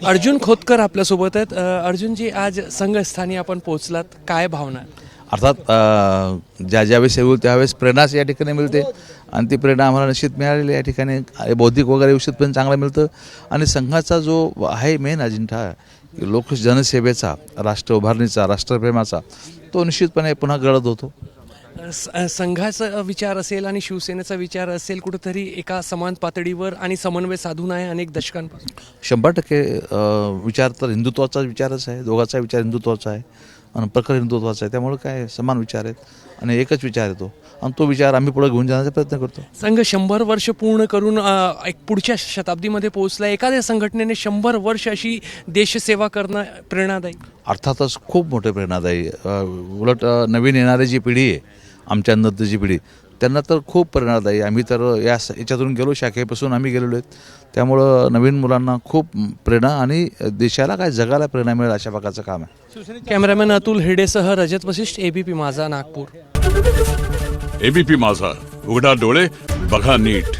अर्जुन खोतकर आपल्यासोबत आहेत. अर्जुनजी, आज संघस्थानी आपण पोहोचलात, काय भावना? अर्थात ज्या ज्यावेळेस येऊ त्यावेळेस प्रेरणाच या ठिकाणी मिळते आणि ती प्रेरणा आम्हाला निश्चित मिळालेली या ठिकाणी. बौद्धिक वगैरे निश्चितपणे चांगलं मिळतं आणि संघाचा जो आहे मेन अजेंडा लोक जनसेवेचा, राष्ट्र उभारणीचा, राष्ट्रप्रेमाचा, तो निश्चितपणे पुन्हा गळत होतो. संघाचा विचार असेल आणि शिवसेनेचा विचार असेल कुठेतरी एका समान पातळीवर आणि समन्वय साधून आहे अनेक दशकांपासून. 100% विचार तर हिंदुत्वाचा विचारच आहे. दोघांचा विचार हिंदुत्वाचा आहे आणि प्रखर हिंदुत्वाचा आहे. त्यामुळे काय समान विचार आहेत आणि एकच विचार येतो आणि तो विचार आम्ही पुढे घेऊन जाण्याचा प्रयत्न करतो. संघ 100 वर्ष पूर्ण करून एक पुढच्या शताब्दीमध्ये पोहोचला. एखाद्या संघटनेने 100 वर्ष अशी देशसेवा करणं प्रेरणादायी. अर्थातच खूप मोठे प्रेरणादायी. उलट नवीन येणारी जी पिढी आहे, आमच्या नंतरची पिढी, त्यांना तर खूप प्रेरणादायी. आम्ही तर याच्यातून गेलो, शाखेपासून आम्ही गेलेलो आहेत. त्यामुळं नवीन मुलांना खूप प्रेरणा आणि देशाला काय जगाला प्रेरणा मिळेल अशा प्रकारचं काम आहे. कॅमेरामॅन अतुल हेडेसह रजत वशिष्ठ, ABP माझा, नागपूर. ABP माझा, उघडा डोळे बघा नीट.